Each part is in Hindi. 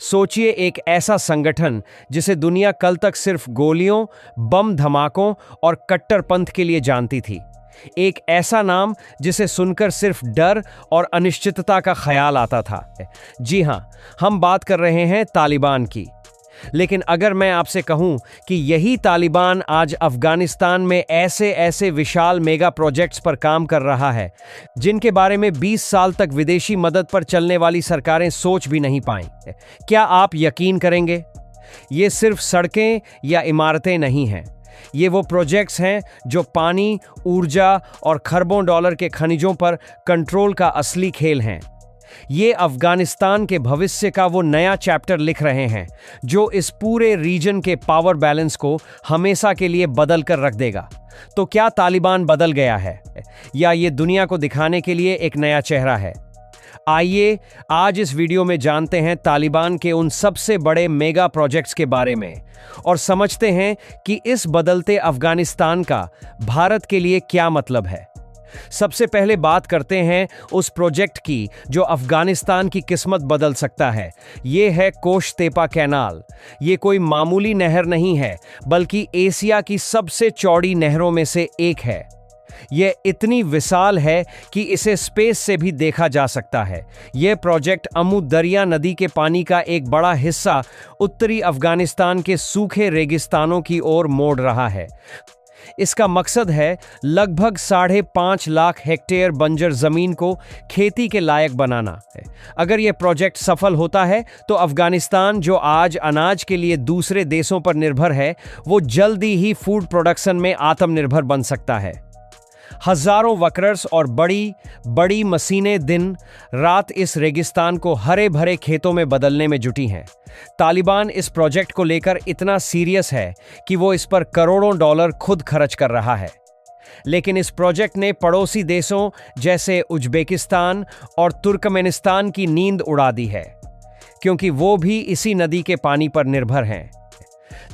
सोचिए एक ऐसा संगठन जिसे दुनिया कल तक सिर्फ गोलियों, बम धमाकों और कट्टरपंथ के लिए जानती थी। एक ऐसा नाम जिसे सुनकर सिर्फ डर और अनिश्चितता का ख्याल आता था। जी हां, हम बात कर रहे हैं तालिबान की। लेकिन अगर मैं आपसे कहूं कि यही तालिबान आज अफगानिस्तान में ऐसे ऐसे विशाल मेगा प्रोजेक्ट्स पर काम कर रहा है जिनके बारे में 20 साल तक विदेशी मदद पर चलने वाली सरकारें सोच भी नहीं पाईं, क्या आप यकीन करेंगे? ये सिर्फ सड़कें या इमारतें नहीं हैं। ये वो प्रोजेक्ट्स हैं जो पानी, ऊर्जा और खरबों डॉलर के खनिजों पर कंट्रोल का असली खेल हैं। ये अफगानिस्तान के भविष्य का वो नया चैप्टर लिख रहे हैं जो इस पूरे रीजन के पावर बैलेंस को हमेशा के लिए बदल कर रख देगा। तो क्या तालिबान बदल गया है या ये दुनिया को दिखाने के लिए एक नया चेहरा है? आइए आज इस वीडियो में जानते हैं तालिबान के उन सबसे बड़े मेगा प्रोजेक्ट्स के बारे में और समझते हैं कि इस बदलते अफगानिस्तान का भारत के लिए क्या मतलब है। सबसे पहले बात करते हैं उस प्रोजेक्ट की जो अफगानिस्तान की किस्मत बदल सकता है। ये है कोश तेपा कैनाल। ये कोई मामूली नहर नहीं है बल्कि एशिया की सबसे चौड़ी नहरों में से एक है। यह इतनी विशाल है कि इसे स्पेस से भी देखा जा सकता है। यह प्रोजेक्ट अमू दरिया नदी के पानी का एक बड़ा हिस्सा उत्तरी अफगानिस्तान के सूखे रेगिस्तानों की ओर मोड़ रहा है। इसका मकसद है लगभग 5.5 लाख हेक्टेयर बंजर जमीन को खेती के लायक बनाना। अगर यह प्रोजेक्ट सफल होता है तो अफगानिस्तान जो आज अनाज के लिए दूसरे देशों पर निर्भर है, वो जल्दी ही फूड प्रोडक्शन में आत्मनिर्भर बन सकता है। हजारों वर्कर्स और बड़ी बड़ी मशीनें दिन रात इस रेगिस्तान को हरे भरे खेतों में बदलने में जुटी हैं। तालिबान इस प्रोजेक्ट को लेकर इतना सीरियस है कि वो इस पर करोड़ों डॉलर खुद खर्च कर रहा है। लेकिन इस प्रोजेक्ट ने पड़ोसी देशों जैसे उज्बेकिस्तान और तुर्कमेनिस्तान की नींद उड़ा दी है, क्योंकि वो भी इसी नदी के पानी पर निर्भर हैं।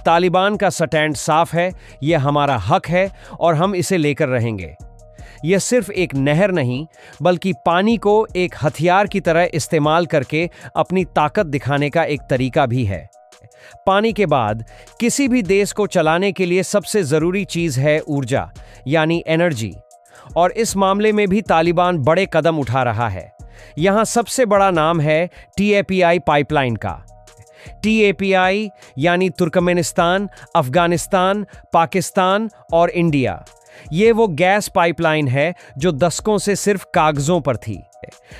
तालिबान का स्टैंड साफ है, यह हमारा हक है और हम इसे लेकर रहेंगे। यह सिर्फ एक नहर नहीं बल्कि पानी को एक हथियार की तरह इस्तेमाल करके अपनी ताकत दिखाने का एक तरीका भी है। पानी के बाद किसी भी देश को चलाने के लिए सबसे जरूरी चीज है ऊर्जा, यानी एनर्जी। और इस मामले में भी तालिबान बड़े कदम उठा रहा है। यहां सबसे बड़ा नाम है TAPI पाइपलाइन का। TAPI यानी तुर्कमेनिस्तान, अफगानिस्तान, पाकिस्तान और इंडिया। ये वो गैस पाइपलाइन है जो दशकों से सिर्फ कागजों पर थी,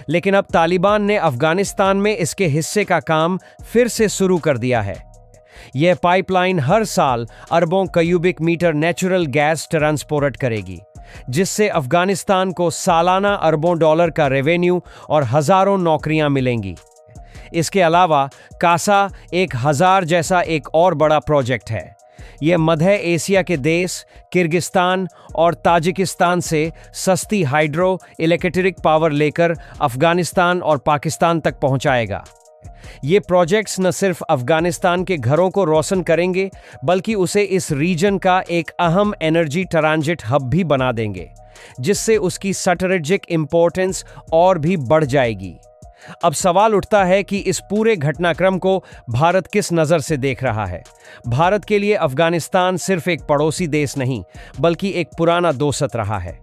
लेकिन अब तालिबान ने अफगानिस्तान में इसके हिस्से का काम फिर से शुरू कर दिया है। यह पाइपलाइन हर साल अरबों cubic metre natural gas transport करेगी, जिससे अफगानिस्तान को सालाना अरबों डॉलर का रेवेन्यू और हजारों नौकरियां मिलेंगी। इसके अलावा कासा 1000 जैसा एक और बड़ा प्रोजेक्ट है। यह मध्य एशिया के देश किर्गिस्तान और ताजिकिस्तान से सस्ती हाइड्रो इलेक्ट्रिक पावर लेकर अफगानिस्तान और पाकिस्तान तक पहुंचाएगा। ये प्रोजेक्ट्स न सिर्फ अफगानिस्तान के घरों को रोशन करेंगे बल्कि उसे इस रीजन का एक अहम एनर्जी ट्रांजिट हब भी बना देंगे, जिससे उसकी स्ट्रेटेजिक इंपॉर्टेंस और भी बढ़ जाएगी। अब सवाल उठता है कि इस पूरे घटनाक्रम को भारत किस नज़र से देख रहा है। भारत के लिए अफगानिस्तान सिर्फ एक पड़ोसी देश नहीं बल्कि एक पुराना दोस्त रहा है।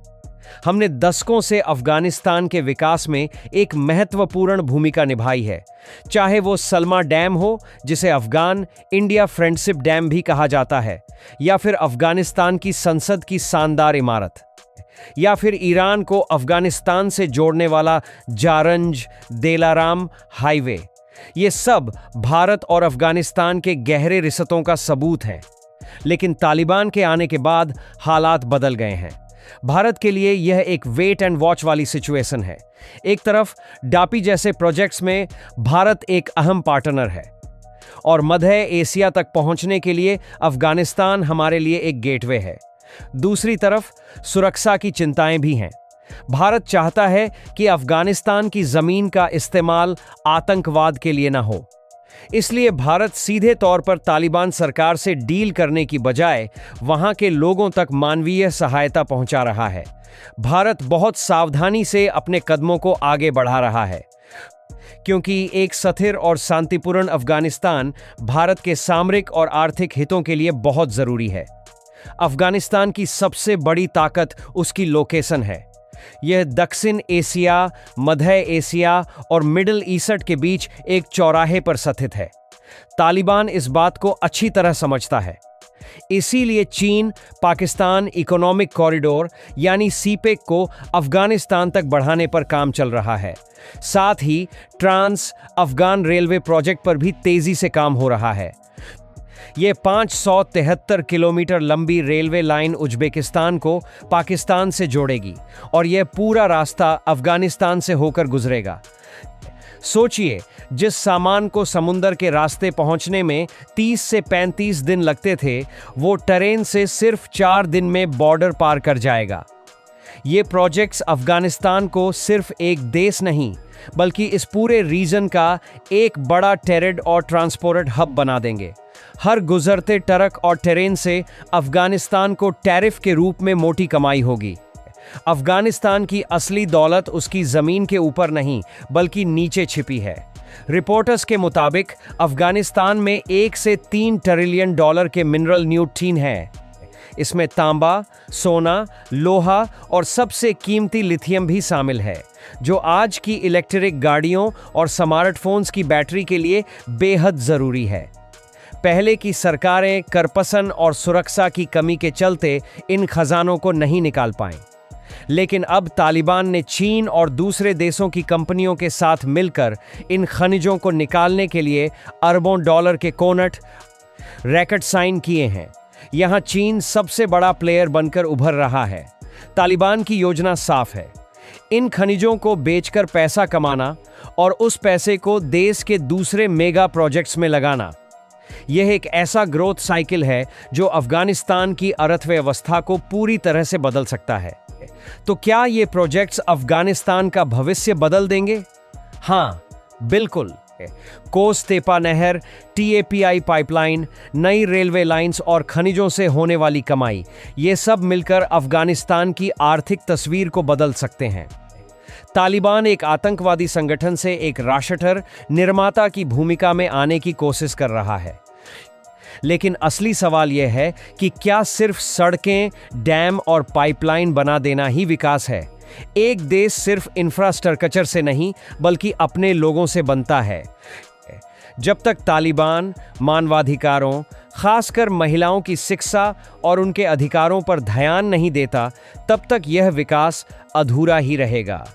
हमने दशकों से अफगानिस्तान के विकास में एक महत्वपूर्ण भूमिका निभाई है, चाहे वो सलमा डैम हो, जिसे अफगान इंडिया फ्रेंडशिप डैम भी कहा जाता है, या फिर अफगानिस्तान की संसद की शानदार इमारत, या फिर ईरान को अफगानिस्तान से जोड़ने वाला जारंज देलाराम हाईवे। ये सब भारत और अफगानिस्तान के गहरे रिश्तों का सबूत है। लेकिन तालिबान के आने के बाद हालात बदल गए हैं। भारत के लिए यह एक वेट एंड वॉच वाली सिचुएशन है। एक तरफ डापी जैसे प्रोजेक्ट्स में भारत एक अहम पार्टनर है और मध्य एशिया तक पहुंचने के लिए अफगानिस्तान हमारे लिए एक गेटवे है। दूसरी तरफ सुरक्षा की चिंताएं भी हैं। भारत चाहता है कि अफगानिस्तान की जमीन का इस्तेमाल आतंकवाद के लिए न हो। इसलिए भारत सीधे तौर पर तालिबान सरकार से डील करने की बजाय वहां के लोगों तक मानवीय सहायता पहुंचा रहा है। भारत बहुत सावधानी से अपने कदमों को आगे बढ़ा रहा है, क्योंकि एक स्थिर और शांतिपूर्ण अफगानिस्तान भारत के सामरिक और आर्थिक हितों के लिए बहुत जरूरी है। अफगानिस्तान की सबसे बड़ी ताकत उसकी लोकेशन है। यह दक्षिण एशिया, मध्य एशिया और मिडिल ईस्ट के बीच एक चौराहे पर स्थित है। तालिबान इस बात को अच्छी तरह समझता है। इसीलिए चीन पाकिस्तान इकोनॉमिक कॉरिडोर यानी सीपेक को अफगानिस्तान तक बढ़ाने पर काम चल रहा है। साथ ही ट्रांस अफगान रेलवे प्रोजेक्ट पर भी तेजी से काम हो रहा है। यह 573 किलोमीटर लंबी रेलवे लाइन उज्बेकिस्तान को पाकिस्तान से जोड़ेगी और यह पूरा रास्ता अफगानिस्तान से होकर गुजरेगा। सोचिए, जिस सामान को समुंदर के रास्ते पहुंचने में 30 से 35 दिन लगते थे, वो ट्रेन से सिर्फ 4 दिन में बॉर्डर पार कर जाएगा। ये प्रोजेक्ट्स अफगानिस्तान को सिर्फ एक देश नहीं, बल्कि इस पूरे रीजन का एक बड़ा ट्रेड और ट्रांसपोर्ट हब बना देंगे। हर गुजरते ट्रक और ट्रेन से अफगानिस्तान को टैरिफ के रूप में मोटी कमाई होगी। अफगानिस्तान की असली दौलत उसकी जमीन के ऊपर नहीं, बल्कि नीचे छिपी है। रिपोर्टर्स के मुताबिक अफगानिस्तान में 1 से 3 ट्रिलियन डॉलर के मिनरल न्यूट्रिन हैं। इसमें तांबा, सोना, लोहा और सबसे कीमती लिथियम भी शामिल है, जो आज की इलेक्ट्रिक गाड़ियों और स्मार्टफोन्स की बैटरी के लिए बेहद जरूरी है। पहले की सरकारें करपसन और सुरक्षा की कमी के चलते इन खजानों को नहीं निकाल पाईं। लेकिन अब तालिबान ने चीन और दूसरे देशों की कंपनियों के साथ मिलकर इन खनिजों को निकालने के लिए अरबों डॉलर के कॉन्ट्रैक्ट रैकेट साइन किए हैं। यहां चीन सबसे बड़ा प्लेयर बनकर उभर रहा है। तालिबान की योजना साफ है, इन खनिजों को बेचकर पैसा कमाना और उस पैसे को देश के दूसरे मेगा प्रोजेक्ट्स में लगाना। यह एक ऐसा ग्रोथ साइकिल है जो अफगानिस्तान की अर्थव्यवस्था को पूरी तरह से बदल सकता है। तो क्या ये प्रोजेक्ट्स अफगानिस्तान का भविष्य बदल देंगे? हाँ, बिल्कुल। कोस तेपा नहर, TAPI पाइपलाइन, नई रेलवे लाइंस और खनिजों से होने वाली कमाई, ये सब मिलकर अफगानिस्तान की आर्थिक तस्वीर को बदल सकते हैं। तालिबान एक आतंकवादी संगठन से एक राष्ट्र निर्माता की भूमिका में आने की कोशिश कर रहा है। लेकिन असली सवाल यह है कि क्या सिर्फ सड़कें, डैम और पाइपलाइन बना देना ही विकास है? एक देश सिर्फ इंफ्रास्ट्रक्चर से नहीं, बल्कि अपने लोगों से बनता है। जब तक तालिबान मानवाधिकारों, खासकर महिलाओं की शिक्षा और उनके अधिकारों पर ध्यान नहीं देता, तब तक यह विकास अधूरा ही रहेगा।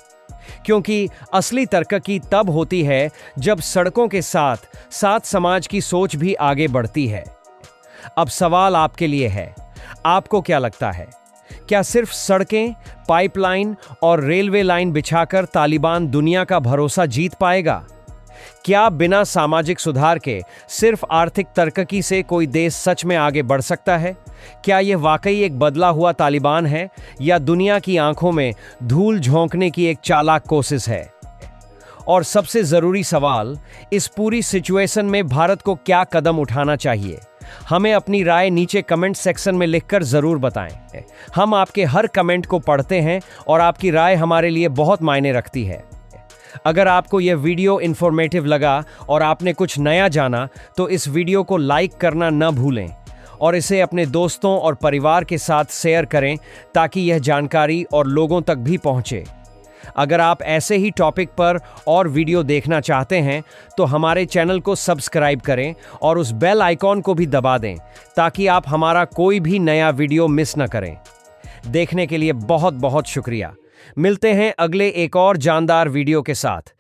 क्योंकि असली तरक्की तब होती है जब सड़कों के साथ साथ समाज की सोच भी आगे बढ़ती है। अब सवाल आपके लिए है, आपको क्या लगता है? क्या सिर्फ सड़कें, पाइपलाइन और रेलवे लाइन बिछाकर तालिबान दुनिया का भरोसा जीत पाएगा? क्या बिना सामाजिक सुधार के सिर्फ आर्थिक तरक्की से कोई देश सच में आगे बढ़ सकता है? क्या यह वाकई एक बदला हुआ तालिबान है या दुनिया की आंखों में धूल झोंकने की एक चालाक कोशिश है? और सबसे जरूरी सवाल, इस पूरी सिचुएशन में भारत को क्या कदम उठाना चाहिए? हमें अपनी राय नीचे कमेंट सेक्शन में लिखकर जरूर बताएं। हम आपके हर कमेंट को पढ़ते हैं और आपकी राय हमारे लिए बहुत मायने रखती है। अगर आपको यह वीडियो इन्फॉर्मेटिव लगा और आपने कुछ नया जाना, तो इस वीडियो को लाइक करना न भूलें और इसे अपने दोस्तों और परिवार के साथ शेयर करें ताकि यह जानकारी और लोगों तक भी पहुंचे। अगर आप ऐसे ही टॉपिक पर और वीडियो देखना चाहते हैं तो हमारे चैनल को सब्सक्राइब करें और उस बेल आइकॉन को भी दबा दें ताकि आप हमारा कोई भी नया वीडियो मिस न करें। देखने के लिए बहुत बहुत शुक्रिया। मिलते हैं अगले एक और जानदार वीडियो के साथ।